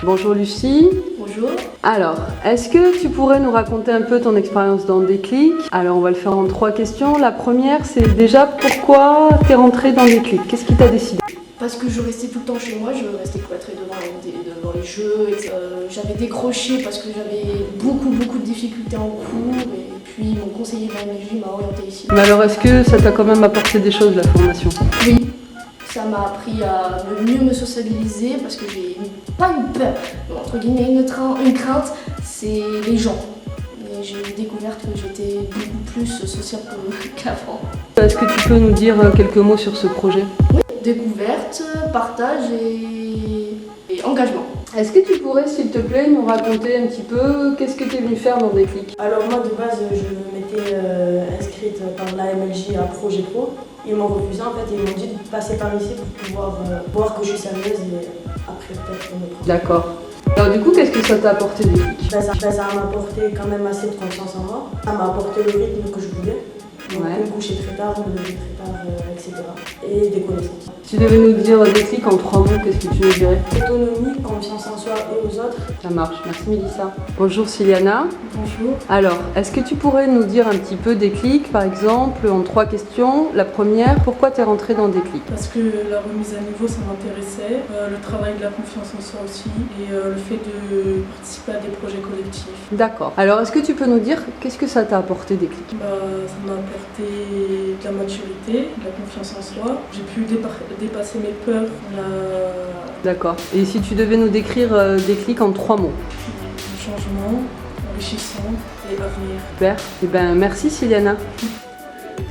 Bonjour Lucie. Bonjour. Alors, est-ce que tu pourrais nous raconter un peu ton expérience dans Déclic? Alors, on va le faire en 3 questions. La première, c'est déjà pourquoi tu es rentrée dans Déclic? Qu'est-ce qui t'a décidé? Parce que je restais tout le temps chez moi, je restais cloîtrée devant les jeux. J'avais décroché parce que j'avais beaucoup de difficultés en cours. Et puis mon conseiller de la MJ m'a orienté ici. Mais alors, est-ce que ça t'a quand même apporté des choses, la formation? Oui. Ça m'a appris à mieux me sociabiliser parce que j'ai pas une peur, entre guillemets une crainte, c'est les gens. Et j'ai découvert que j'étais beaucoup plus sociable qu'avant. Est-ce que tu peux nous dire quelques mots sur ce projet? Oui, découverte, partage et engagement. Est-ce que tu pourrais, s'il te plaît, nous raconter un petit peu qu'est-ce que tu es venu faire dans Déclic? Alors moi de base je m'étais inscrite par l'AMLJ à Projet Pro. Ils m'ont refusé en fait et ils m'ont dit de passer par ici pour pouvoir voir que je suis sérieuse et après peut-être me prendre. D'accord. Alors du coup, qu'est-ce que ça t'a apporté Déclic? Ça m'a apporté quand même assez de confiance en moi. Ça m'a apporté le rythme que je voulais. Donc me coucher très tard, me lever très tard, etc. Et des connaissances. Si tu devais nous dire Déclic en 3 mots, qu'est-ce que tu nous dirais? Autonomie, confiance en soi et aux autres. Ça marche, merci Mélissa. Bonjour Siliana. Bonjour. Alors, est-ce que tu pourrais nous dire un petit peu Déclic, par exemple, en 3 questions? La première, pourquoi tu es rentrée dans Déclic? Parce que la remise à niveau, ça m'intéressait, le travail de la confiance en soi aussi, et le fait de participer à des projets collectifs. D'accord. Alors, est-ce que tu peux nous dire qu'est-ce que ça t'a apporté Déclic? Ça m'a apporté de la maturité, de la confiance en soi. J'ai pu dépasser mes peurs. D'accord. Et si tu devais nous décrire Déclic en 3 mots? Changement, enrichissant et avenir. Super. Eh ben, merci Siliana.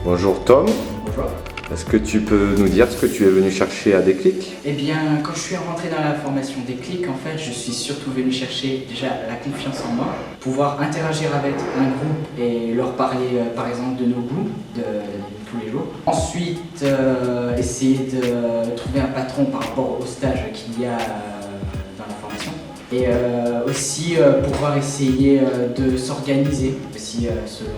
Bonjour Tom, Bonjour. est-ce que tu peux nous dire ce que tu es venu chercher à Déclic? Eh bien, quand je suis rentré dans la formation Déclic, en fait, je suis surtout venu chercher déjà la confiance en moi, pouvoir interagir avec un groupe et leur parler, par exemple, de nos goûts de tous les jours. Ensuite, essayer de trouver un patron par rapport au stage qu'il y a dans la formation. Et aussi pouvoir essayer de s'organiser aussi selon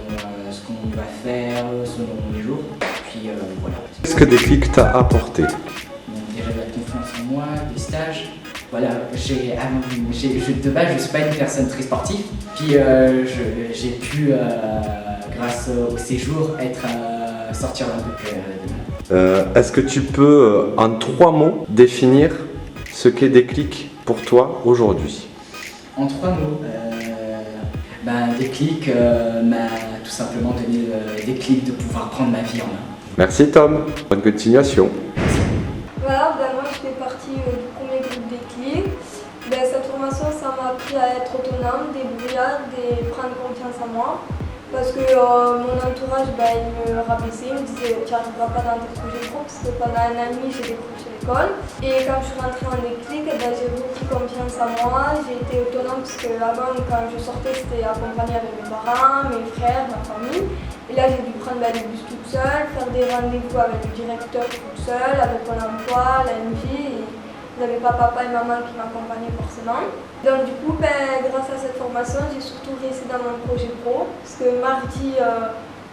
ce qu'on va faire, selon les jours. Puis voilà. Qu'est-ce que Déclic t'a apporté? Déjà de la confiance en moi, des stages. Voilà, de base, je ne suis pas une personne très sportive. Puis j'ai pu, grâce au séjour, sortir un peu de Est-ce que tu peux, en 3 mots, définir ce qu'est Déclic pour toi aujourd'hui? En 3 mots, Déclic m'a tout simplement donné le déclic de pouvoir prendre ma vie en main. Merci Tom, bonne continuation. Voilà, moi je fais partie du premier groupe Déclic. Cette formation, ça m'a appris à être autonome, débrouillard et prendre confiance en moi. Parce que mon entourage, il me rabaissait, il me disait tu n'arriveras pas dans tes projets pro parce que pendant un an et demi j'ai décroché l'école. Et quand je suis rentrée en Déclic, j'ai repris confiance en moi, j'ai été autonome parce que avant quand je sortais c'était accompagné avec mes parents, mes frères, ma famille. Et là j'ai dû prendre les bus toute seule, faire des rendez-vous avec le directeur toute seule, avec mon emploi, la MJ. Je n'avais pas papa et maman qui m'accompagnaient forcément. Donc du coup, grâce à cette formation, j'ai surtout réussi dans mon projet pro. Parce que mardi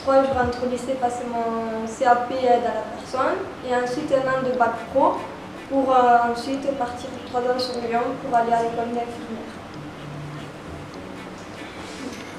3, je rentre au lycée passer mon CAP aide à la personne. Et ensuite un an de bac pro pour ensuite partir 3 ans sur Lyon pour aller à l'école d'infirmière.